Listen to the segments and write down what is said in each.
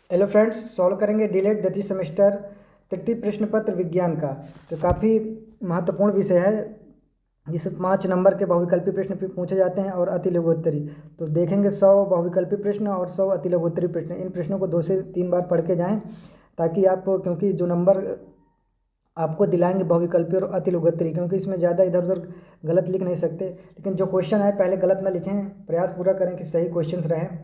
Hello friends, solve करेंगे delete द्वितीय semester तृतीय प्रश्न पत्र विज्ञान का। तो काफ़ी महत्वपूर्ण विषय है। इस 5 नंबर के बहुविकल्पी प्रश्न पूछे जाते हैं और अति लघुत्तरी। तो देखेंगे 100 बहुविकल्पी प्रश्न और 100 अति लघुत्तरी प्रश्न। इन प्रश्नों को 2 से 3 बार पढ़ के जाएं, ताकि आप, क्योंकि जो नंबर आपको दिलाएंगे बहुविकल्पी और अति लघुत्तरी, क्योंकि इसमें ज़्यादा इधर उधर गलत लिख नहीं सकते। लेकिन जो क्वेश्चन है पहले गलत ना लिखें, प्रयास पूरा करें कि सही क्वेश्चन रहें।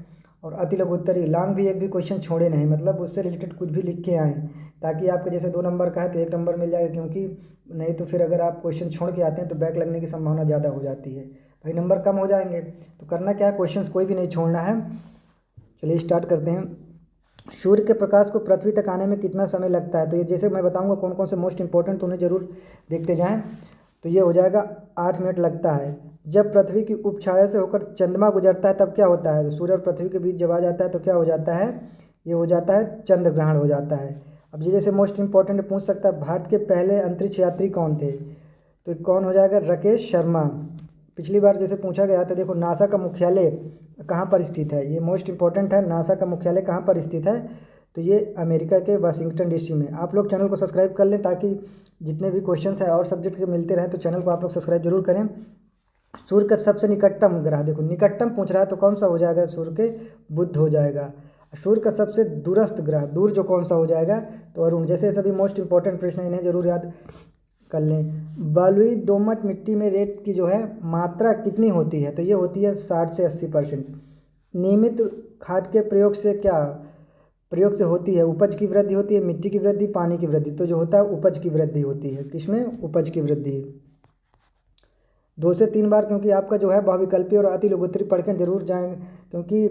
और अति लघुत्तरी लॉन्ग भी एक भी क्वेश्चन छोड़े नहीं, मतलब उससे रिलेटेड कुछ भी लिख के आएँ, ताकि आपके जैसे 2 नंबर का है तो 1 नंबर मिल जाएगा। क्योंकि नहीं तो फिर अगर आप क्वेश्चन छोड़ के आते हैं तो बैक लगने की संभावना ज़्यादा हो जाती है, भाई नंबर कम हो जाएंगे। तो करना क्या है, क्वेश्चन कोई भी नहीं छोड़ना है। चलिए स्टार्ट करते हैं। सूर्य के प्रकाश को पृथ्वी तक आने में कितना समय लगता है? तो ये जैसे मैं बताऊंगा कौन कौन से मोस्ट इंपॉर्टेंट, तो उन्हें जरूर देखते जाएं। तो ये हो जाएगा 8 मिनट लगता है। जब पृथ्वी की उपछाया से होकर चंद्रमा गुजरता है तब क्या होता है? तो सूर्य और पृथ्वी के बीच जब आ जाता है तो क्या हो जाता है? ये हो जाता है चंद्र ग्रहण हो जाता है। अब ये जैसे मोस्ट इंपॉर्टेंट पूछ सकता है, भारत के पहले अंतरिक्ष यात्री कौन थे? तो कौन हो जाएगा? राकेश शर्मा। पिछली बार जैसे पूछा गया था, देखो नासा का मुख्यालय कहाँ पर स्थित है? ये मोस्ट इंपॉर्टेंट है, नासा का मुख्यालय कहाँ पर स्थित है? तो ये अमेरिका के वाशिंगटन डीसी में। आप लोग चैनल को सब्सक्राइब कर लें, ताकि जितने भी क्वेश्चंस हैं और सब्जेक्ट के मिलते रहें, तो चैनल को आप लोग सब्सक्राइब जरूर करें। सूर्य का सबसे निकटतम ग्रह, देखो निकटतम पूछ रहा है तो कौन सा हो जाएगा? सूर्य के बुध हो जाएगा। सूर्य का सबसे दूरस्थ ग्रह, दूर जो कौन सा हो जाएगा? तो अरुण। जैसे सभी मोस्ट इंपॉर्टेंट प्रश्न हैं, इन्हें जरूर याद कर लें। बलुई दोमट मिट्टी में रेत की जो है मात्रा कितनी होती है? तो ये होती है 60 से 80%। नियमित खाद के प्रयोग से होती है उपज की वृद्धि, होती है मिट्टी की वृद्धि, पानी की वृद्धि। तो जो होता है उपज की वृद्धि होती है। किसमें? उपज की वृद्धि। 2 से 3 बार, क्योंकि आपका जो है बहुविकल्पी और अति लघुत्तरी पढ़ के जरूर जाएंगे। क्योंकि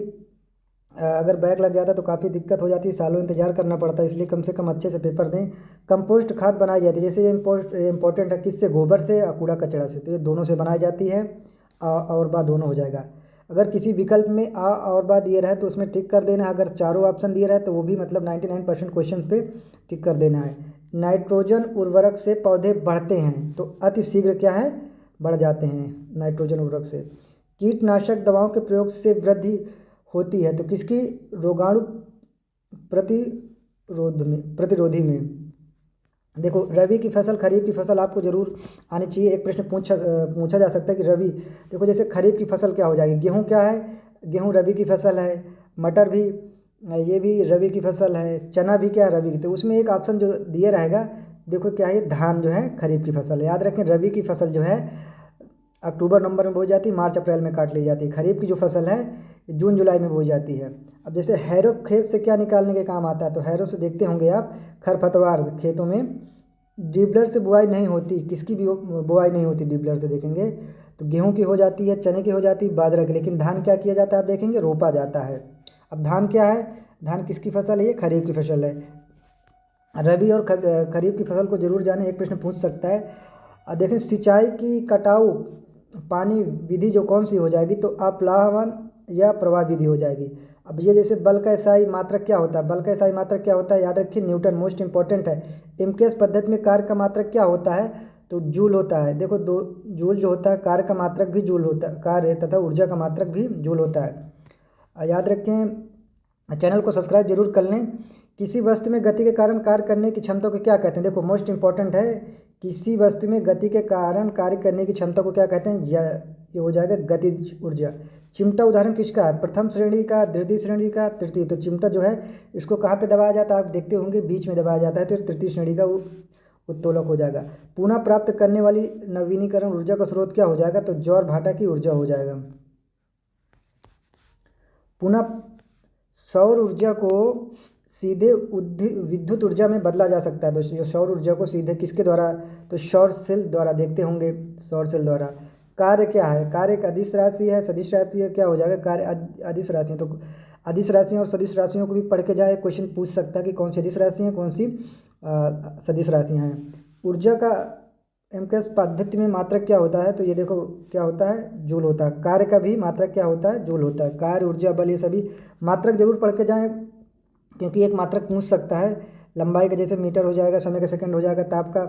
अगर बैक लग जाता है तो काफ़ी दिक्कत हो जाती है, सालों इंतजार करना पड़ता है। इसलिए कम से कम अच्छे से पेपर दें। कंपोस्ट खाद बनाई जाती है, जैसे ये इंपॉर्टेंट है, किससे? गोबर से या कूड़ा कचरा से? तो ये दोनों से बनाई जाती है। आ और बा दोनों हो जाएगा। अगर किसी विकल्प में आ और बा दिए रहे तो उसमें टिक कर देना है। अगर चारों ऑप्शन दिए रहे तो वो भी, मतलब 99% क्वेश्चन पे टिक कर देना है। नाइट्रोजन उर्वरक से पौधे बढ़ते हैं तो अति शीघ्र क्या है? बढ़ जाते हैं नाइट्रोजन उर्वरक से। कीटनाशक दवाओं के प्रयोग से वृद्धि होती है तो किसकी? रोगाणु प्रतिरोधी में। देखो रबी की फसल, खरीफ की फसल आपको जरूर आनी चाहिए। एक प्रश्न पूछा जा सकता है कि रबी, देखो जैसे खरीफ की फसल क्या हो जाएगी? गेहूँ क्या है? गेहूँ रबी की फसल है। मटर भी, ये भी रबी की फसल है। चना भी क्या है? रबी की। तो उसमें एक ऑप्शन जो दिया रहेगा, देखो क्या है? धान जो है खरीफ की फसल है। याद रखें, रबी की फसल जो है अक्टूबर नवंबर में बोई जाती है, मार्च अप्रैल में काट ली जाती है। खरीफ की जो फसल है जून जुलाई में बोई जाती है। अब जैसे हैरो खेत से क्या निकालने के काम आता है? तो हैरो से देखते होंगे आप, खरपतवार खेतों में। डिबलर से बुआई नहीं होती, किसकी भी बुआई नहीं होती डिबलर से, देखेंगे तो गेहूं की हो जाती है, चने की हो जाती है, बाजरा की। लेकिन धान क्या किया जाता है? आप देखेंगे रोपा जाता है। अब धान क्या है? धान किसकी फसल है? ये खरीफ की फसल है। रबी और खरीफ की फसल को जरूर जाने, एक प्रश्न पूछ सकता है। देखें सिंचाई की कटाऊ पानी विधि जो कौन सी हो जाएगी? तो अप्लावन या प्रवाह विधि हो जाएगी। अब ये जैसे बल का एसआई मात्रक क्या होता है? बल का एसआई मात्रक क्या होता है? याद रखिए न्यूटन, मोस्ट इंपॉर्टेंट है। एमकेएस पद्धति में कार्य का मात्रक क्या होता है? तो जूल होता है। देखो दो जूल जो होता है, कार्य का मात्रक भी जूल होता है, कार्य तथा ऊर्जा का मात्रक भी जूल होता है। याद रखें, चैनल को सब्सक्राइब जरूर कर लें। किसी वस्तु में गति के कारण कार्य करने की क्षमता को क्या कहते हैं? देखो मोस्ट इंपॉर्टेंट है, किसी वस्तु में गति के कारण कार्य करने की क्षमता को क्या कहते हैं? ये हो जाएगा गतिज ऊर्जा। चिमटा उदाहरण किसका है? प्रथम श्रेणी का, द्वितीय श्रेणी का, तृतीय। तो चिमटा जो है इसको कहाँ पे दबाया जाता है? आप देखते होंगे बीच में दबाया जाता है, तो तृतीय श्रेणी का उत्तोलक हो जाएगा। पुनः प्राप्त करने वाली नवीनीकरण ऊर्जा का स्रोत क्या हो जाएगा? तो ज्वार भाटा की ऊर्जा हो जाएगा। पुनः सौर ऊर्जा को सीधे विद्युत ऊर्जा में बदला जा सकता है। तो जो सौर ऊर्जा को सीधे किसके द्वारा? तो सौर सेल द्वारा, देखते होंगे सौर सेल द्वारा। कार्य क्या है? कार्य एक अदिश राशि है, सदिश राशि है, क्या हो जाएगा? कार्य अदिश राशि है। तो अदिश राशियों और सदिश राशियों को भी पढ़ के जाए, क्वेश्चन पूछ सकता है कि कौन सी अदिश राशि है, कौन सी सदिश राशियाँ हैं। ऊर्जा का एमकेएस पद्धति में मात्रक क्या होता है? तो ये देखो क्या होता है? जूल होता है। कार्य का भी मात्रक क्या होता है? जूल होता है। कार्य, ऊर्जा, बल, ये सभी मात्रक जरूर पढ़ के जाएं, क्योंकि एक मात्रक पूछ सकता है। लंबाई का जैसे मीटर हो जाएगा, समय का सेकंड हो जाएगा, ताप का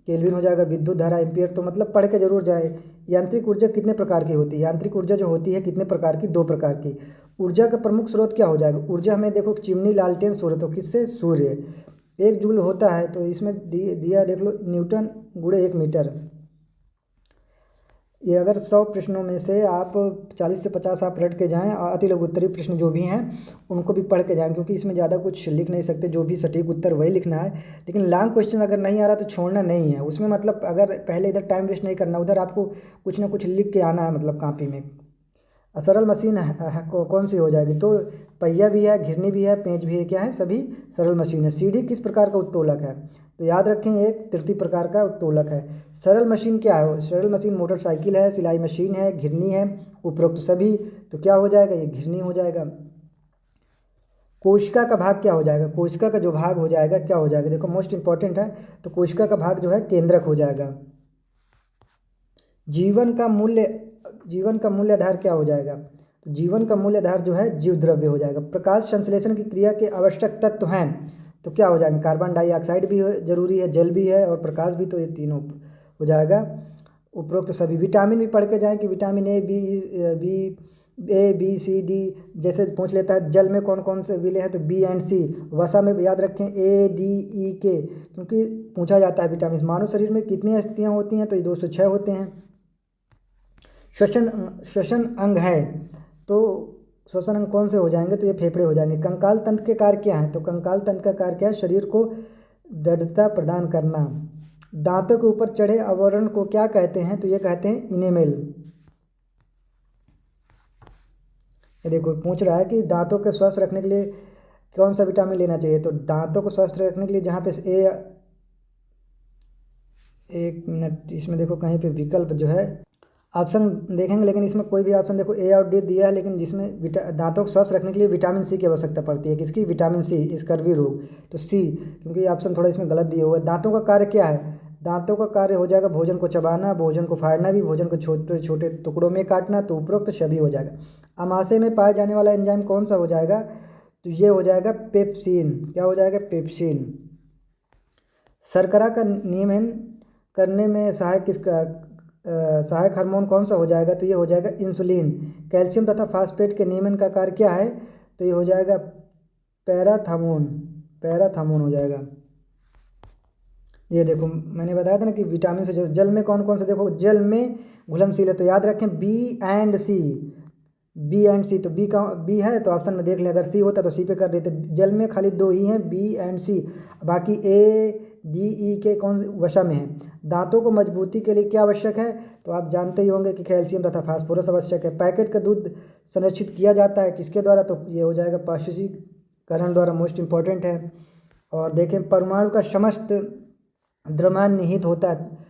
केल्विन हो जाएगा, विद्युत धारा एम्पियर। तो मतलब पढ़ के जरूर जाए। यांत्रिक ऊर्जा कितने प्रकार की होती है? यांत्रिक ऊर्जा जो होती है कितने प्रकार की? 2 प्रकार की। ऊर्जा का प्रमुख स्रोत क्या हो जाएगा? ऊर्जा हमें देखो चिमनी, लालटेन, सूर्य, तो किससे? सूर्य। 1 जूल होता है तो इसमें दिया देख लो न्यूटन गुणे 1 मीटर। ये अगर 100 प्रश्नों में से आप 40 से 50 आप रट के जाएं और अति लघु उत्तरीय प्रश्न जो भी हैं उनको भी पढ़ के जाएं, क्योंकि इसमें ज़्यादा कुछ लिख नहीं सकते, जो भी सटीक उत्तर वही लिखना है। लेकिन लॉन्ग क्वेश्चन अगर नहीं आ रहा तो छोड़ना नहीं है उसमें, मतलब अगर पहले इधर टाइम वेस्ट नहीं करना, उधर आपको कुछ ना कुछ लिख के आना है, मतलब कॉपी में। सरल मशीन कौन सी हो जाएगी? तो पहिया भी है, घिरनी भी है, पेंच भी है, क्या है? सभी सरल मशीन है। सीढ़ी किस प्रकार का उत्तोलक है? तो याद रखें एक तृतीय प्रकार का उत्तोलक है। सरल मशीन क्या है? सरल मशीन मोटरसाइकिल है, सिलाई मशीन है, घिरनी है, उपरोक्त सभी। तो क्या हो जाएगा? ये घिरनी हो जाएगा। कोशिका का भाग क्या हो जाएगा? कोशिका का जो भाग हो जाएगा क्या हो जाएगा? देखो मोस्ट इंपॉर्टेंट है, तो कोशिका का भाग जो है केंद्रक हो जाएगा। जीवन का मूल्य आधार क्या हो जाएगा? तो जीवन का मूल्य आधार जो है जीव द्रव्य हो जाएगा। प्रकाश संश्लेषण की क्रिया के आवश्यक तत्व हैं तो क्या हो जाएंगे? कार्बन डाइऑक्साइड भी जरूरी है, जल भी है और प्रकाश भी, तो ये तीनों हो जाएगा। उपरोक्त सभी। विटामिन भी पढ़ के जाएं कि vitamin A B C D, जैसे पूछ लेता है जल में कौन कौन से विले हैं तो बी एंड सी। वसा में याद रखें ए डी ई के, क्योंकि पूछा जाता है विटामिन। मानव शरीर में कितनी अस्थियाँ होती हैं? तो ये 206 होते हैं। श्वसन अंग है तो श्वसन अंग कौन से हो जाएंगे? तो ये फेफड़े हो जाएंगे। कंकाल तंत्र के कार्य क्या है? तो कंकाल तंत्र का कार्य क्या है? शरीर को दृढ़ता प्रदान करना। दांतों के ऊपर चढ़े आवरण को क्या कहते हैं? तो ये कहते हैं इनेमेल। ये देखो पूछ रहा है कि दांतों के स्वस्थ रखने के लिए कौन सा विटामिन लेना चाहिए? तो दांतों को स्वस्थ रखने के लिए जहाँ पे एक मिनट, इसमें देखो कहीं पे विकल्प जो है ऑप्शन देखेंगे, लेकिन इसमें कोई भी ऑप्शन देखो ए और डी दिया है, लेकिन जिसमें दांतों को स्वस्थ रखने के लिए विटामिन सी की आवश्यकता पड़ती है। किसकी? विटामिन सी, स्कर्वी रोग, तो सी, क्योंकि ऑप्शन थोड़ा इसमें गलत दिया हुआ है। दांतों का कार्य क्या है? दांतों का कार्य हो जाएगा भोजन को चबाना, भोजन को फाड़ना भी, भोजन को छोटे छोटे टुकड़ों में काटना, तो उपरोक्त सभी हो जाएगा। अमाशय में पाए जाने वाला एंजाइम कौन सा हो जाएगा? तो ये हो जाएगा पेप्सिन। क्या हो जाएगा? पेप्सिन। शर्करा का नियमन करने में सहायक हार्मोन कौन सा हो जाएगा? तो ये हो जाएगा इंसुलिन। कैल्शियम तथा फास्फेट के नियमन का कार्य क्या है? तो ये हो जाएगा पैराथार्मोन हो जाएगा। ये देखो मैंने बताया था ना कि विटामिन से जो जल में कौन कौन से, देखो जल में घुलनशील है तो याद रखें बी एंड सी। तो बी है तो ऑप्शन में देख लें, अगर सी होता तो सी पे कर देते। जल में खाली 2 ही हैं, बी एंड सी, बाकी ए डी ई के कौन वसा में है। दांतों को मजबूती के लिए क्या आवश्यक है? तो आप जानते ही होंगे कि कैल्शियम तथा फास्फोरस आवश्यक है। पैकेट का दूध संरक्षित किया जाता है किसके द्वारा? तो ये हो जाएगा पाश्चुरीकरण द्वारा, मोस्ट इंपॉर्टेंट है। और देखें परमाणु का समस्त द्रव्यमान निहित होता है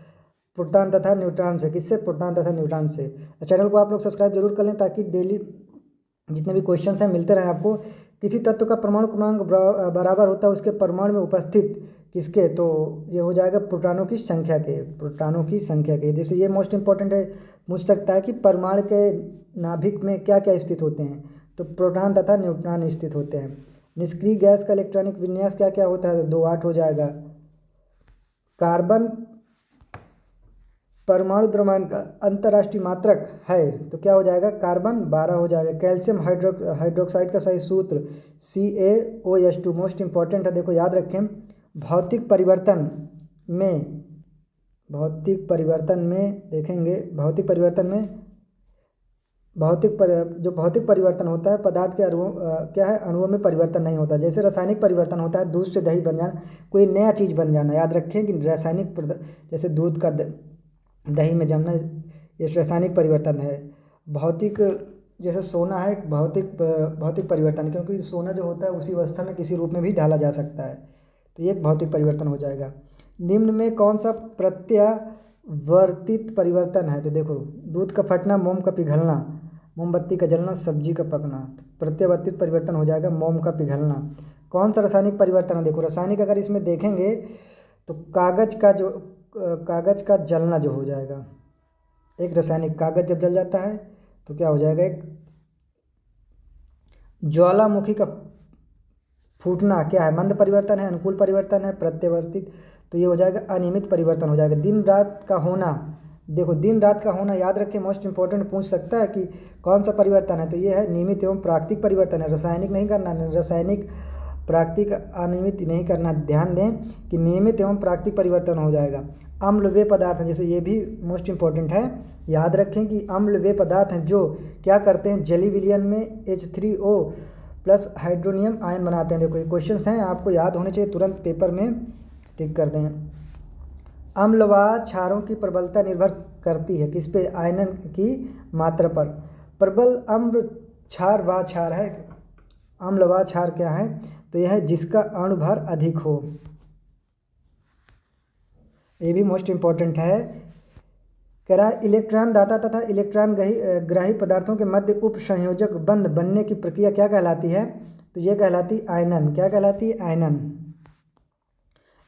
प्रोटॉन तथा न्यूट्रॉन से। किससे? प्रोटॉन तथा न्यूट्रॉन से। चैनल को आप लोग सब्सक्राइब जरूर कर लें ताकि डेली जितने भी क्वेश्चंस हैं मिलते रहें आपको। किसी तत्व का परमाणु क्रमांक बराबर होता है उसके परमाणु में उपस्थित किसके? तो ये हो जाएगा प्रोटॉनों की संख्या के। जैसे ये मोस्ट इंपॉर्टेंट है, पूछ सकता है कि परमाणु के नाभिक में क्या क्या स्थित होते हैं? तो प्रोटॉन तथा न्यूट्रॉन स्थित होते हैं। निष्क्रिय गैस का इलेक्ट्रॉनिक विन्यास क्या क्या होता है? तो 2 8 हो जाएगा। कार्बन परमाणु द्रव्यमान का अंतर्राष्ट्रीय मात्रक है तो क्या हो जाएगा? कार्बन 12 हो जाएगा। कैल्शियम हाइड्रोक्साइड का सही सूत्र CaOH2, मोस्ट इंपॉर्टेंट है, देखो याद रखें। भौतिक परिवर्तन में देखेंगे, जो भौतिक परिवर्तन होता है पदार्थ के क्या है? अणुओं में परिवर्तन नहीं होता। जैसे रासायनिक परिवर्तन होता है दूध से दही बन जाना, कोई नया चीज़ बन जाना। याद रखें कि जैसे दूध का दही में जमना, ये रासायनिक परिवर्तन है। भौतिक, जैसे सोना है भौतिक परिवर्तन, क्योंकि सोना जो होता है उसी अवस्था में किसी रूप में भी ढाला जा सकता है, तो ये एक भौतिक परिवर्तन हो जाएगा। निम्न में कौन सा प्रत्यावर्तित परिवर्तन है? तो देखो दूध का फटना, मोम का पिघलना, मोमबत्ती का जलना, सब्जी का पकना। प्रत्यावर्तित परिवर्तन हो जाएगा मोम का पिघलना। कौन सा रासायनिक परिवर्तन है? देखो रासायनिक अगर इसमें देखेंगे तो कागज का जलना जो हो जाएगा, एक रासायनिक। कागज जब जल जाता है तो क्या हो जाएगा? एक ज्वालामुखी का फूटना क्या है? मंद परिवर्तन है, अनुकूल परिवर्तन है, प्रत्यावर्तित, तो ये हो जाएगा अनियमित परिवर्तन हो जाएगा। दिन रात का होना, देखो दिन रात का होना याद रखें, मोस्ट इंपॉर्टेंट पूछ सकता है कि कौन सा परिवर्तन है, तो ये है नियमित एवं प्राकृतिक परिवर्तन है, रासायनिक नहीं करना, रासायनिक प्राकृतिक अनियमित नहीं करना। ध्यान दें कि नियमित एवं प्राकृतिक परिवर्तन हो जाएगा। अम्ल वे पदार्थ हैं, जैसे ये भी मोस्ट इंपॉर्टेंट है, याद रखें कि अम्ल वे पदार्थ हैं जो क्या करते हैं, जली विलयन में H3O प्लस हाइड्रोनियम आयन बनाते हैं। देखो ये क्वेश्चन हैं, आपको याद होने चाहिए, तुरंत पेपर में टिक कर दें। अम्ल व क्षारों की प्रबलता निर्भर करती है किस पे, आयनन की मात्रा पर। प्रबल अम्ल क्षार व क्षार है, अम्ल व क्षार क्या है, तो यह है जिसका अणुभार अधिक हो। ये भी मोस्ट इंपॉर्टेंट है। कह रहा है इलेक्ट्रॉन दाता तथा इलेक्ट्रॉन ग्राही पदार्थों के मध्य उप संयोजक बंध बनने की प्रक्रिया क्या कहलाती है, तो ये कहलाती आयनन। क्या कहलाती है, आयनन।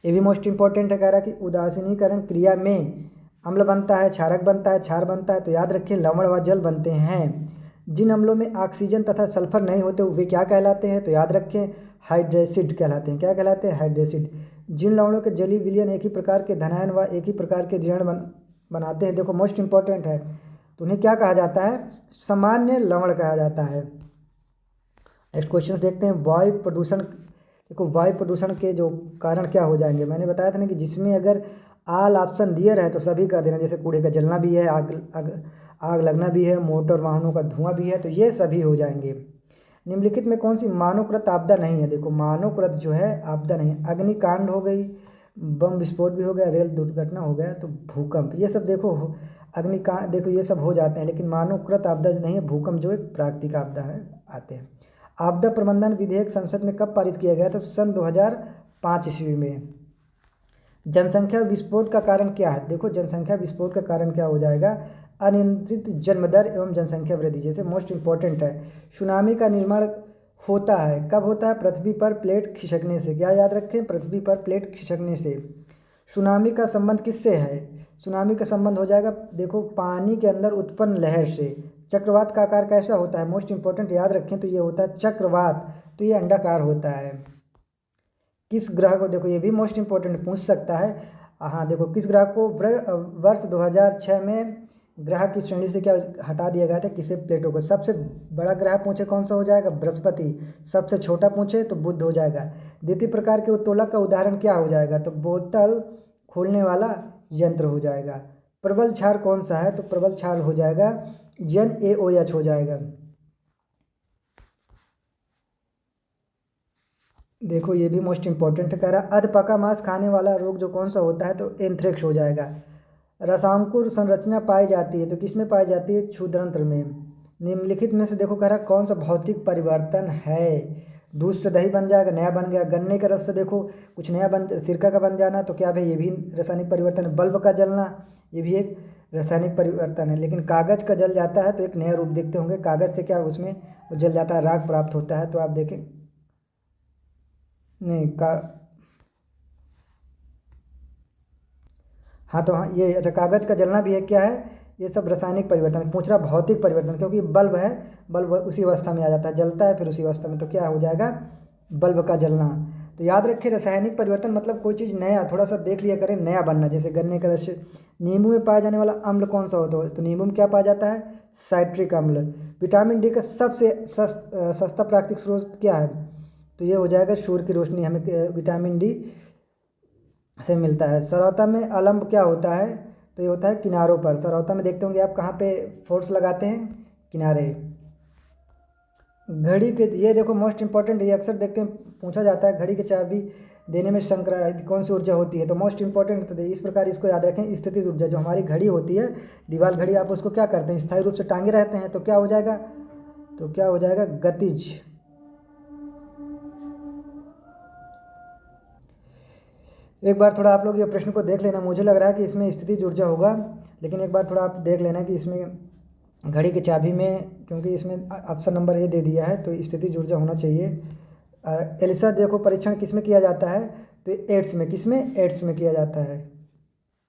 ये भी मोस्ट इंपॉर्टेंट है। कह रहा है कि उदासीनीकरण क्रिया में अम्ल बनता है, क्षारक बनता है, क्षार बनता है, तो याद रखें लवण व जल बनते हैं। जिन अम्लों में ऑक्सीजन तथा सल्फर नहीं होते वे क्या कहलाते हैं, तो याद रखें हाइड्रेसिड कहलाते हैं। क्या कहलाते हैं, हाइड्रेसिड। जिन लवणों के जलीय विलयन एक ही प्रकार के धनायन व एक ही प्रकार के ऋण बनाते हैं, देखो मोस्ट इंपॉर्टेंट है, तो उन्हें क्या कहा जाता है, सामान्य लवण कहा जाता है। नेक्स्ट क्वेश्चन देखते हैं, वायु प्रदूषण। देखो वायु प्रदूषण के जो कारण क्या हो जाएंगे, मैंने बताया था ना कि जिसमें अगर आल ऑप्शन दिए रहे तो सभी कर देना, जैसे कूड़े का जलना भी है, आग लगना भी है, मोटर वाहनों का धुआं भी है, तो ये सभी हो जाएंगे। निम्नलिखित में कौन सी मानवकृत आपदा नहीं है, देखो मानवकृत जो है आपदा नहीं, अग्निकांड हो गई, बम विस्फोट भी हो गया, रेल दुर्घटना हो गया, तो भूकंप, ये सब देखो अग्निकांड, देखो ये सब हो जाते हैं, लेकिन मानवकृत आपदा नहीं है। भूकंप जो एक प्राकृतिक आपदा है, आते हैं। आपदा प्रबंधन विधेयक संसद में कब पारित किया गया था, तो सन 2005 ईस्वी में। जनसंख्या विस्फोट का कारण क्या है, देखो जनसंख्या विस्फोट का कारण क्या हो जाएगा, अनियंत्रित जन्म दर एवं जनसंख्या वृद्धि, जैसे मोस्ट इंपॉर्टेंट है। सुनामी का निर्माण होता है कब होता है, पृथ्वी पर प्लेट खिसकने से। क्या याद रखें, पृथ्वी पर प्लेट खिसकने से। सुनामी का संबंध किससे है, सुनामी का संबंध हो जाएगा, देखो पानी के अंदर उत्पन्न लहर से। चक्रवात का आकार कैसा होता है, मोस्ट इंपॉर्टेंट याद रखें, तो ये होता है चक्रवात, तो ये अंडाकार होता है। किस ग्रह को, देखो ये भी मोस्ट इंपॉर्टेंट पूछ सकता है। हाँ देखो किस ग्रह को वर्ष 2006 में ग्रह की श्रेणी से क्या हटा दिया गया था, किसे, प्लेटो को। सबसे बड़ा ग्रह पूछे कौन सा हो जाएगा, बृहस्पति। सबसे छोटा पूछे तो बुध हो जाएगा। द्वितीय प्रकार के उत्तोलक का उदाहरण क्या हो जाएगा, तो बोतल खोलने वाला यंत्र हो जाएगा। प्रबल क्षार कौन सा है, तो प्रबल क्षार हो जाएगा NaOH हो जाएगा। देखो ये भी मोस्ट इंपॉर्टेंट है। कह रहा अधपका मांस खाने वाला रोग जो कौन सा होता है, तो एंथ्रेक्स हो जाएगा। रसांकुर संरचना पाई जाती है, तो किस में पाई जाती है, क्षुद्रंत्र में। निम्नलिखित में से देखो कह रहा कौन सा भौतिक परिवर्तन है, दूध से दही बन जाएगा, नया बन गया। गन्ने के रस से देखो कुछ नया सिरका का बन जाना, तो क्या भाई ये भी रासायनिक परिवर्तन है। बल्ब का जलना, ये भी एक रासायनिक परिवर्तन है। लेकिन कागज़ का जल जाता है तो एक नया रूप देखते होंगे, कागज़ से क्या उसमें वो जल जाता है, राख प्राप्त होता है। तो आप देखें, नहीं का, हाँ तो हाँ ये अच्छा, कागज़ का जलना भी है, क्या है, ये सब रासायनिक परिवर्तन। पूछ रहा भौतिक परिवर्तन, क्योंकि बल्ब है, बल्ब उसी अवस्था में आ जाता है, जलता है फिर उसी अवस्था में, तो क्या हो जाएगा, बल्ब का जलना। तो याद रखिए रासायनिक परिवर्तन मतलब कोई चीज़ नया, थोड़ा सा देख लिया करें, नया बनना। जैसे गन्ने का रस, नींबू में पाया जाने वाला अम्ल कौन सा होता है, तो नींबू में क्या पाया जाता है, साइट्रिक अम्ल। विटामिन डी का सबसे सस्ता प्राकृतिक स्रोत क्या है, तो ये हो जाएगा सूर्य की रोशनी, हमें विटामिन डी से मिलता है। सरौता में अवलंब क्या होता है, तो ये होता है किनारों पर। सरौता में देखते होंगे आप कहाँ पे फोर्स लगाते हैं, किनारे। घड़ी के, ये देखो मोस्ट इंपॉर्टेंट, ये अक्सर देखते हैं पूछा जाता है, घड़ी की चाबी देने में संक्रांति कौन सी ऊर्जा होती है, तो मोस्ट इंपॉर्टेंट, तो इस प्रकार इसको याद रखें, स्थितिज ऊर्जा। जो हमारी घड़ी होती है, दीवार घड़ी, आप उसको क्या करते हैं, स्थायी रूप से टांगे रहते हैं, तो क्या हो जाएगा, तो क्या हो जाएगा, गतिज। एक बार थोड़ा आप लोग ये प्रश्न को देख लेना, मुझे लग रहा है कि इसमें स्थितिज ऊर्जा होगा, लेकिन एक बार थोड़ा आप देख लेना कि इसमें घड़ी की चाबी में, क्योंकि इसमें ऑप्शन नंबर ए दे दिया है, तो स्थितिज ऊर्जा होना चाहिए। एलिसा देखो परीक्षण किस में किया जाता है, तो एड्स में, किस में, एड्स में किया जाता है।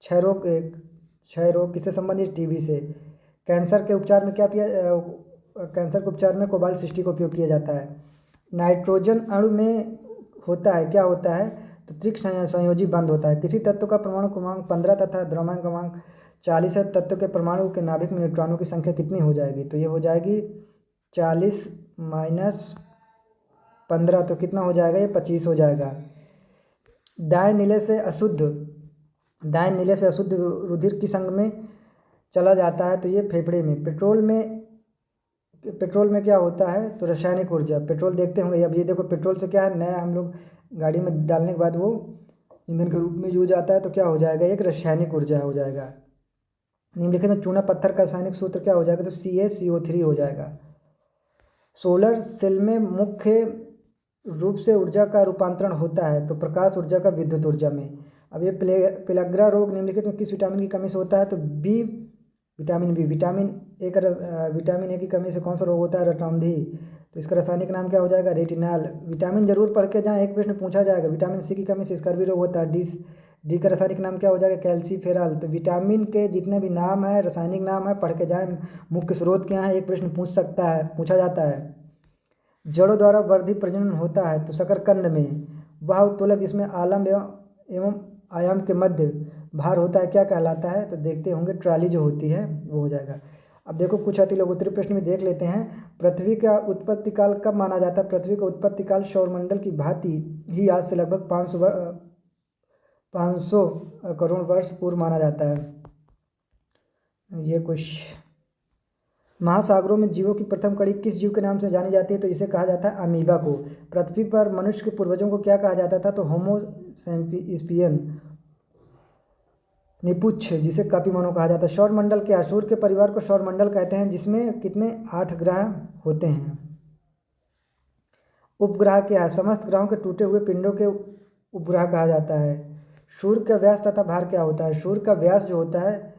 क्षय रोग किससे संबंधित, टीबी से। कैंसर के उपचार में क्या किया, कैंसर के उपचार में कोबाल्ट 60 का उपयोग किया जाता है। नाइट्रोजन अणु में होता है, क्या होता है, तो त्रिक संयोजी बंध होता है। किसी तत्व का परमाणु क्रमांक 15 तथा द्रव्यमान क्रमांक 40 है, तत्व के परमाणु के नाभिक में न्यूट्रॉनों की संख्या कितनी हो जाएगी? तो ये हो जाएगी 40 माइनस 15, तो कितना हो जाएगा? ये 25 हो जाएगा। दाएं नीले से अशुद्ध रुधिर किस अंग में चला जाता है? तो ये फेफड़े में। पेट्रोल में क्या होता है? तो रासायनिक ऊर्जा। पेट्रोल देखते होंगे, अब ये देखो पेट्रोल से क्या है, नया हम लोग गाड़ी में डालने के बाद वो ईंधन के रूप में यूज आता है, तो क्या हो जाएगा? एक रासायनिक ऊर्जा हो जाएगा। निम्नलिखित में चूना पत्थर का रासायनिक सूत्र क्या हो जाएगा? तो CaCO3 हो जाएगा। सोलर सेल में मुख्य रूप से ऊर्जा का रूपांतरण होता है, तो प्रकाश ऊर्जा का विद्युत ऊर्जा में। अब ये पेलाग्रा रोग निम्नलिखित में किस विटामिन की कमी से होता है? तो विटामिन ए की कमी से कौन सा रोग होता है? रतौंधी। तो इसका रासायनिक नाम क्या हो जाएगा? रेटिनाल। विटामिन जरूर पढ़ के जाएं, एक प्रश्न पूछा जाएगा। विटामिन सी की कमी से स्कर्वी रोग होता है। डी का रासायनिक नाम क्या हो जाएगा? कैल्सीफेरॉल। तो विटामिन के जितने भी नाम है, रासायनिक नाम है, पढ़ के जाएं। मुख्य स्रोत क्या है, एक प्रश्न पूछा जाता है। जड़ों द्वारा वर्धी प्रजनन होता है, तो शकरकंद में। वह उत्तोलक जिसमें आलम एवं आयाम के मध्य भार होता है क्या कहलाता है? तो देखते होंगे ट्रॉली जो होती है वो हो जाएगा। अब देखो कुछ अति लोग उत्तरी प्रश्न में देख लेते हैं। पृथ्वी का उत्पत्ति काल कब माना जाता है? पृथ्वी का उत्पत्ति काल सौरमंडल की भांति ही आज से लगभग 500 करोड़ वर्ष पूर्व माना जाता है। ये कुछ महासागरों में जीवों की प्रथम कड़ी किस जीव के नाम से जानी जाती है? तो इसे कहा जाता है अमीबा को। पृथ्वी पर मनुष्य के पूर्वजों को क्या कहा जाता था? तो होमो सैपियन निपुच्छ, जिसे कपिमनो कहा जाता है। सौरमंडल के सूर्य के परिवार को सौरमंडल कहते हैं, जिसमें कितने 8 ग्रह होते हैं। उपग्रह क्या है? समस्त ग्रहों के टूटे हुए पिंडों के उपग्रह कहा जाता है। सूर्य का व्यास तथा भार क्या होता है? सूर्य का व्यास जो होता है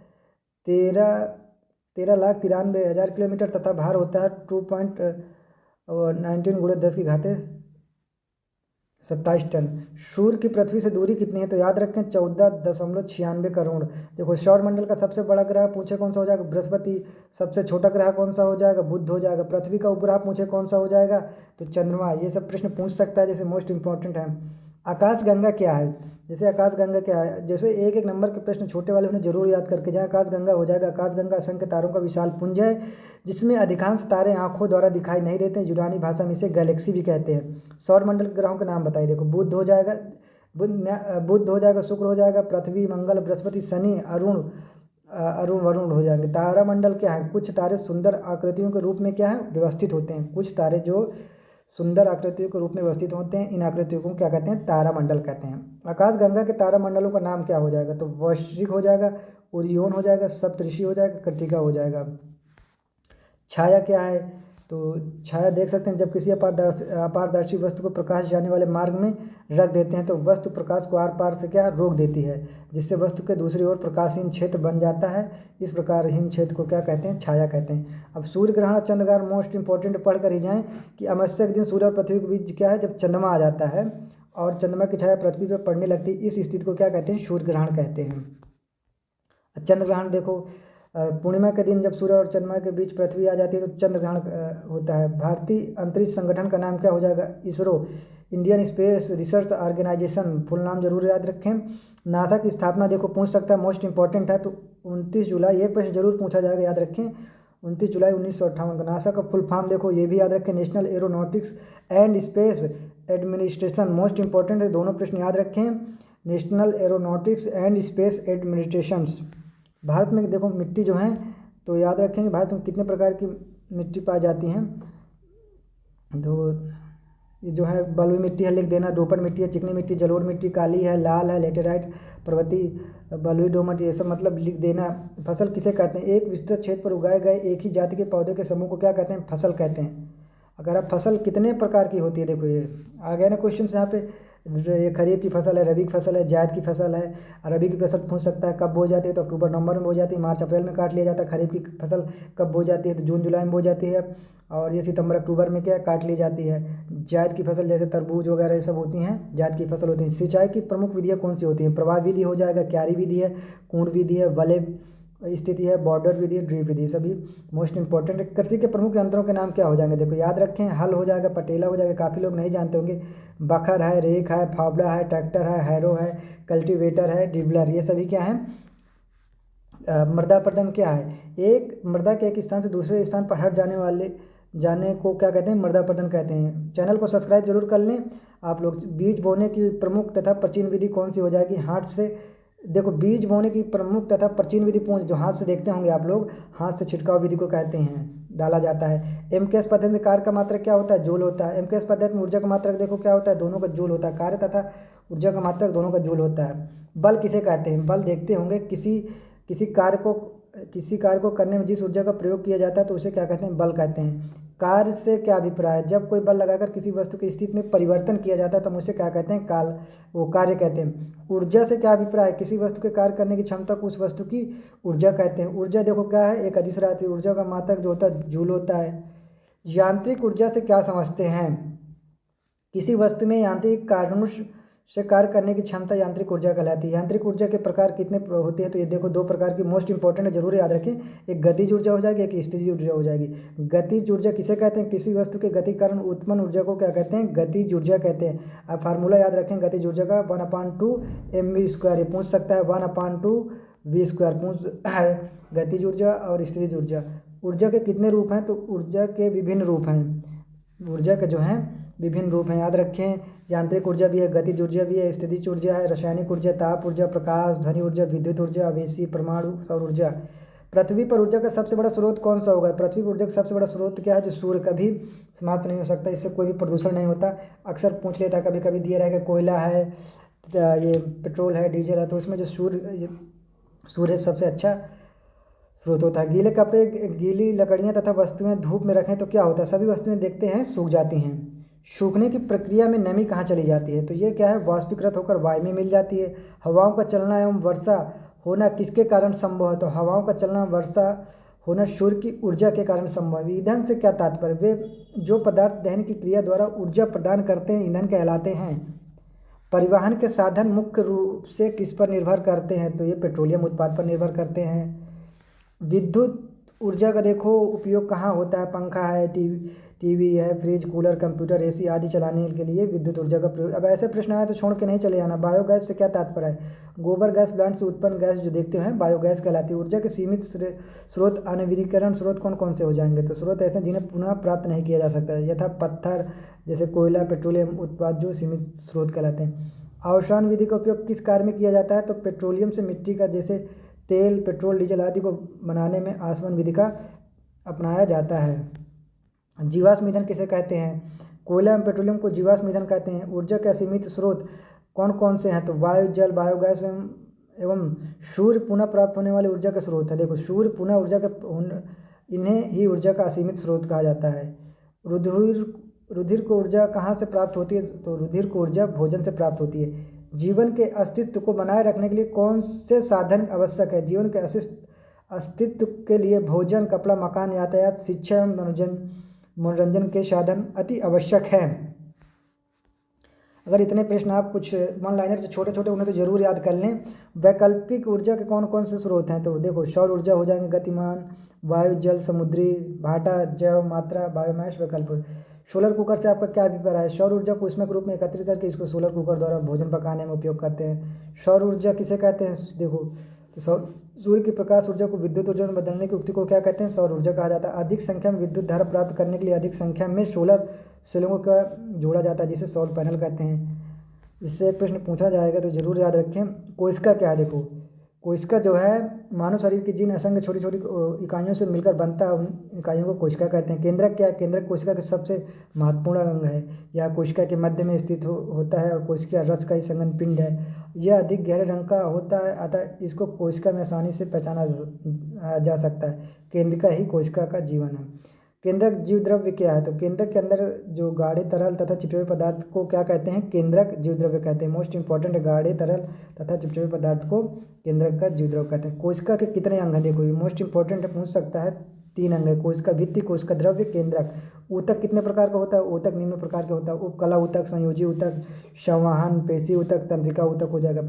13,93,000 किलोमीटर तथा भार होता है 2.19 × 10⁻27 टन। सूर्य की पृथ्वी से दूरी कितनी है? तो याद रखें 14.96 करोड़। देखो सौरमंडल का सबसे बड़ा ग्रह पूछे कौन सा हो जाएगा? बृहस्पति। सबसे छोटा ग्रह कौन सा हो जाएगा? बुध हो जाएगा। पृथ्वी का उपग्रह पूछे कौन सा हो जाएगा? तो चंद्रमा। ये सब प्रश्न पूछ सकता है, जैसे मोस्ट इंपॉर्टेंट है। आकाशगंगा क्या है? जैसे एक नंबर के प्रश्न छोटे वाले उन्हें जरूर याद करके जाए। आकाशगंगा हो जाएगा। आकाशगंगा असंख्य तारों का विशाल पुंज है, जिसमें अधिकांश तारे आंखों द्वारा दिखाई नहीं देते हैं। यूनानी भाषा में इसे गैलेक्सी भी कहते हैं। सौरमंडल के ग्रहों के नाम बताइए। देखो बुध हो जाएगा, शुक्र हो जाएगा, पृथ्वी, मंगल, बृहस्पति, शनि, वरुण हो जाएंगे। तारामंडल क्या है? कुछ तारे सुंदर आकृतियों के रूप में क्या है? व्यवस्थित होते हैं। कुछ तारे जो सुंदर आकृतियों के रूप में व्यवस्थित होते हैं, इन आकृतियों को क्या कहते हैं? तारामंडल कहते हैं। आकाशगंगा के तारामंडलों का नाम क्या हो जाएगा? तो वृश्चिक हो जाएगा, ओरियोन हो जाएगा, सप्तऋषि हो जाएगा, कृत्तिका हो जाएगा। छाया क्या है? तो छाया देख सकते हैं, जब किसी अपारदर्शी वस्तु को प्रकाश जाने वाले मार्ग में रख देते हैं तो वस्तु प्रकाश को आर पार से क्या रोक देती है, जिससे वस्तु के दूसरी ओर प्रकाशहीन क्षेत्र बन जाता है। इस प्रकारहीन क्षेत्र को क्या कहते हैं? छाया कहते हैं। अब सूर्य ग्रहण चंद्र ग्रहण मोस्ट इंपॉर्टेंट पढ़ कर ही जाएँ कि अमावस्या के दिन सूर्य और पृथ्वी के बीच क्या है? जब चंद्रमा आ जाता है और चंद्रमा की छाया पृथ्वी पर पड़ने लगती है, इस स्थिति को क्या कहते हैं? सूर्य ग्रहण कहते हैं। चंद्र ग्रहण देखो, पूर्णिमा के दिन जब सूर्य और चंद्रमा के बीच पृथ्वी आ जाती है तो चंद्र ग्रहण होता है। भारतीय अंतरिक्ष संगठन का नाम क्या हो जाएगा? ISRO, Indian space research organisation, full नाम जरूर याद रखें। नासा की स्थापना देखो पूछ सकता है, मोस्ट इंपॉर्टेंट है। तो 29 जुलाई, एक प्रश्न जरूर पूछा जाएगा, याद रखें 29 जुलाई 1958 को। नासा का फुल फॉर्म देखो, ये भी याद रखें, national aeronautics and space administration. Most important है, दोनों प्रश्न याद रखें, national aeronautics and space administration. Bharat में देखो मिट्टी जो है, तो याद रखेंगे भारत में कितने प्रकार की मिट्टी पाई जाती हैं। तो ये जो है बलुई मिट्टी है, लिख देना। दोपट मिट्टी है, चिकनी मिट्टी, जलोढ़ मिट्टी, काली है, लाल है, लेटेराइट, पर्वतीय, बलुई, दोमट, ये सब मतलब लिख देना। फसल किसे कहते हैं? एक विस्तृत क्षेत्र पर उगाए गए एक ही जाति के पौधे के समूह को क्या कहते हैं? फसल कहते हैं। अगर आप फसल कितने प्रकार की होती है, देखो ये आ गया ना क्वेश्चन यहाँ पे। ये खरीफ की फसल है, रबी की फसल है, जायद की फसल है। रबी की फसल पूछ सकता है कब बो जाती है? तो अक्टूबर नवंबर में बो जाती है, मार्च अप्रैल में काट लिया जाता है। खरीफ की फसल कब बो जाती है? तो जून जुलाई में बो जाती है, और ये सितंबर अक्टूबर में क्या काट ली जाती है। जायद की फसल जैसे तरबूज वगैरह ये सब होती हैं, जायद की फसल होती है। सिंचाई की प्रमुख विधियाँ कौन सी होती हैं? प्रवाह विधि हो जाएगा, क्यारी विधि है, कुंड विधि है, वलय स्थिति है, बॉर्डर विधि है, ड्रिप विधि, सभी मोस्ट इंपॉर्टेंट है। कृषि के प्रमुख यंत्रों के नाम क्या हो जाएंगे? देखो याद रखें, हल हो जाएगा, पटेला हो जाएगा, काफ़ी लोग नहीं जानते होंगे। बखर है, रेक है, फावड़ा है, ट्रैक्टर है, हैरो है, कल्टीवेटर है, डिबलर, ये सभी क्या है? मृदा अपरदन क्या है? एक मृदा के एक स्थान से दूसरे स्थान पर हट जाने को क्या कहते हैं? मृदा अपरदन कहते हैं। चैनल को सब्सक्राइब जरूर कर लें आप लोग। बीज बोने की प्रमुख तथा प्राचीन विधि कौन सी हो जाएगी? हाथ से। देखो, बीज बोने की प्रमुख तथा प्राचीन विधि जो हाथ से देखते होंगे आप लोग, हाथ से छिड़काव विधि को कहते हैं, डाला जाता है। एमकेएस पद्धति में कार्य का मात्रक क्या होता है? जूल होता है। एमकेएस पद्धति में ऊर्जा का मात्रक देखो क्या होता है? दोनों का जूल होता है। कार्य तथा ऊर्जा का मात्रक दोनों का जूल होता है। बल किसे कहते हैं? बल देखते होंगे, किसी कार्य को करने में जिस ऊर्जा का प्रयोग किया जाता है तो उसे क्या कहते हैं? बल कहते हैं। कार्य से क्या अभिप्राय है? जब कोई बल लगाकर किसी वस्तु की स्थिति में परिवर्तन किया जाता है तो हम उसे क्या कहते हैं? कार्य कहते हैं। ऊर्जा से क्या अभिप्राय है? किसी वस्तु के कार्य करने की क्षमता को उस वस्तु की ऊर्जा कहते हैं। ऊर्जा देखो क्या है? एक अदिश राशि। ऊर्जा का मात्रक जो होता है जूल होता है। यांत्रिक ऊर्जा से क्या समझते हैं? किसी वस्तु में यांत्रिक कारणों से कार्य करने की क्षमता यांत्रिक ऊर्जा कहलाती है। यांत्रिक ऊर्जा के प्रकार कितने होते हैं? तो ये देखो, 2 प्रकार की मोस्ट इंपॉर्टेंट है, जरूर याद रखें। एक गतिज ऊर्जा हो जाएगी, एक स्थितिज ऊर्जा हो जाएगी। गतिज ऊर्जा किसे कहते हैं? किसी वस्तु के गति के कारण उत्पन्न ऊर्जा को क्या कहते हैं? गतिज ऊर्जा कहते हैं। आप फार्मूला याद रखें गतिज ऊर्जा का, 1/2 mv²। ये पूछ सकता है 1/2 v²। पूछ गतिज ऊर्जा और स्थितिज ऊर्जा। ऊर्जा के कितने रूप हैं? तो ऊर्जा के विभिन्न रूप हैं। ऊर्जा के जो हैं विभिन्न रूप हैं, याद रखें। यांत्रिक ऊर्जा भी है, गतिज ऊर्जा भी है, स्थितिज ऊर्जा है, रासायनिक ऊर्जा, ताप ऊर्जा, प्रकाश, ध्वनि ऊर्जा, विद्युत ऊर्जा, आवेशी, परमाणु, सौर ऊर्जा। पृथ्वी पर ऊर्जा का सबसे बड़ा स्रोत कौन सा होगा? पृथ्वी पर ऊर्जा का सबसे बड़ा स्रोत क्या है? जो सूर्य कभी समाप्त नहीं हो सकता, इससे कोई भी प्रदूषण नहीं होता। अक्सर पूछ लेता, कभी कभी दिया रहेगा कोयला है, ये पेट्रोल है, डीजल है, तो इसमें जो सूर्य सबसे अच्छा स्रोत होता है। गीले कपड़े, गीली लकड़ियाँ तथा वस्तुएं धूप में रखें तो क्या होता है? सभी वस्तुएं देखते हैं सूख जाती हैं। सूखने की प्रक्रिया में नमी कहाँ चली जाती है? तो ये क्या है? वाष्पीकृत होकर वायु में मिल जाती है। हवाओं का चलना एवं वर्षा होना किसके कारण संभव है? तो हवाओं का चलना, वर्षा होना सूर्य की ऊर्जा के कारण संभव है। ईंधन से क्या तात्पर्य? वे जो पदार्थ दहन की क्रिया द्वारा ऊर्जा प्रदान करते हैं ईंधन कहलाते हैं। परिवहन के साधन मुख्य रूप से किस पर निर्भर करते हैं? तो ये पेट्रोलियम उत्पाद पर निर्भर करते हैं। विद्युत ऊर्जा का देखो उपयोग कहाँ होता है? पंखा है, टीवी है, फ्रिज, कूलर, कंप्यूटर, एसी आदि चलाने के लिए विद्युत ऊर्जा का प्रयोग। अब ऐसे प्रश्न आए तो छोड़ के नहीं चले जाना। बायोगैस से क्या तात्पर्य है? गोबर गैस प्लांट से उत्पन्न गैस जो देखते हैं बायोगैस कहलाती है। ऊर्जा के सीमित स्रोत, अनवीनीकरण स्रोत कौन से हो जाएंगे? तो स्रोत ऐसे जिन्हें पुनः प्राप्त नहीं किया जा सकता है, यथा पत्थर, जैसे कोयला, पेट्रोलियम उत्पाद जो सीमित स्रोत कहलाते हैं। आवासन विधि का उपयोग किस कार्य में किया जाता है? तो पेट्रोलियम से मिट्टी का, जैसे तेल, पेट्रोल, डीजल आदि को बनाने में आसवन विधि का अपनाया जाता है। जीवाश्म ईंधन किसे कहते हैं? कोयला एवं पेट्रोलियम को जीवाश्म ईंधन कहते हैं। ऊर्जा के असीमित स्रोत कौन से हैं? तो वायु, जल, बायोगैस एवं सूर्य पुनः प्राप्त होने वाली ऊर्जा के स्रोत है। देखो, सूर्य पुनः ऊर्जा के, इन्हें ही ऊर्जा का असीमित स्रोत कहा जाता है। रुधिर को ऊर्जा कहाँ से प्राप्त होती है? तो रुधिर को ऊर्जा भोजन से प्राप्त होती है। जीवन के अस्तित्व को बनाए रखने के लिए कौन से साधन आवश्यक है? जीवन के अस्तित्व के लिए भोजन, कपड़ा, मकान, यातायात, शिक्षा, मनोरंजन के साधन अति आवश्यक है। अगर इतने प्रश्न आप कुछ वन लाइनर जो छोटे छोटे उन्हें तो जरूर याद कर लें। वैकल्पिक ऊर्जा के कौन से स्रोत हैं? तो देखो, सौर ऊर्जा हो जाएंगे, गतिमान, वायु, जल, समुद्री, भाटा, जैव, मात्रा, बायोमास, वैकल्पिक। सोलर कुकर से आपका क्या अभिप्राय है? सौर ऊर्जा को ऊष्मा के रूप में एकत्रित करके इसको सोलर कुकर द्वारा भोजन पकाने में उपयोग करते हैं। सौर ऊर्जा किसे कहते हैं? देखो, तो सूर्य की प्रकाश ऊर्जा को विद्युत ऊर्जा में बदलने की उक्ति को क्या कहते हैं? सौर ऊर्जा कहा जाता है। अधिक संख्या में विद्युत धारा प्राप्त करने के लिए अधिक संख्या में सोलर सेलों का जोड़ा जाता है, जिसे सौर पैनल कहते हैं। इससे एक प्रश्न पूछा जाएगा तो जरूर याद रखें। कोशिका क्या है? देखो, कोशिका जो है मानव शरीर की जिन असंख्य छोटी छोटी इकाइयों से मिलकर बनता है, उन इकाइयों को कोशिका कहते हैं। केंद्रक क्या है? केंद्रक कोशिका के सबसे महत्वपूर्ण अंग है। यह कोशिका के मध्य में स्थित होता है और कोशिका रस का ही संघन पिंड है। यह अधिक गहरे रंग का होता है, अतः इसको कोशिका में आसानी से पहचाना जा सकता है। केंद्रिका ही कोशिका का जीवन है। केंद्रक जीव द्रव्य क्या है? तो केंद्रक के अंदर जो गाढ़े तरल तथा चिपचिपे पदार्थ को क्या कहते हैं? केंद्रक जीव द्रव्य कहते हैं। मोस्ट इंपॉर्टेंट है, गाढ़े तरल तथा चिपचिपे पदार्थ को केंद्रक का जीव द्रव्य कहते हैं। कोशिका के कितने अंग हैं? देखो, ये मोस्ट इंपॉर्टेंट है, पूछ सकता है। 3 अंग है। कोशिका भित्ति, कोशिका द्रव्य, केंद्रक। ऊतक कितने प्रकार का होता है? ऊतक निम्न प्रकार का होता है। उपकला ऊतक, संयोजी ऊतक, संवहन, पेशी ऊतक, तंत्रिका ऊतक हो जाएगा।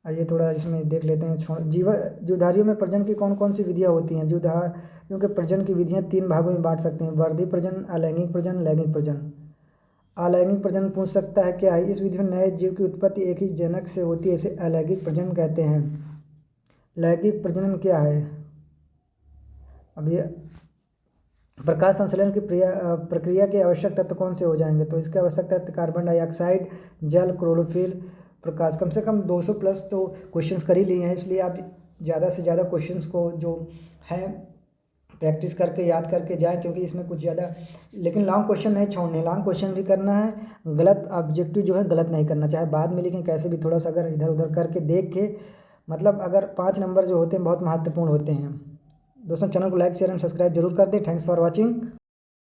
आइए थोड़ा इसमें देख लेते हैं। जीवधारियों में प्रजनन की कौन सी विधियाँ होती हैं? जीवधारियों के प्रजनन की विधियाँ 3 भागों में बांट सकते हैं: वर्धी प्रजनन, अलैंगिक प्रजनन, लैंगिक प्रजनन। अलैंगिक प्रजनन पूछ सकता है क्या है? इस विधि में नए जीव की उत्पत्ति एक ही जनक से होती है, इसे अलैंगिक प्रजनन कहते हैं। लैंगिक प्रजनन क्या है? अब ये प्रकाश संश्लेषण की प्रक्रिया के आवश्यक तत्व कौन से हो जाएंगे? तो इसके आवश्यक तत्व कार्बन डाइऑक्साइड, जल, क्लोरोफिल, प्रकाश। कम से कम 200 प्लस तो क्वेश्चंस कर ही लिए हैं, इसलिए आप ज़्यादा से ज़्यादा क्वेश्चंस को जो है प्रैक्टिस करके याद करके जाएं, क्योंकि इसमें कुछ ज़्यादा लेकिन लॉन्ग क्वेश्चन नहीं छोड़ने, लॉन्ग क्वेश्चन भी करना है। गलत ऑब्जेक्टिव जो है गलत नहीं करना, चाहे बाद में लिखें कैसे भी, थोड़ा सा अगर इधर उधर करके देख के, मतलब अगर 5 नंबर जो होते हैं बहुत महत्वपूर्ण होते हैं। दोस्तों चैनल को लाइक शेयर एंड सब्सक्राइब जरूर कर दें। Thanks for watching.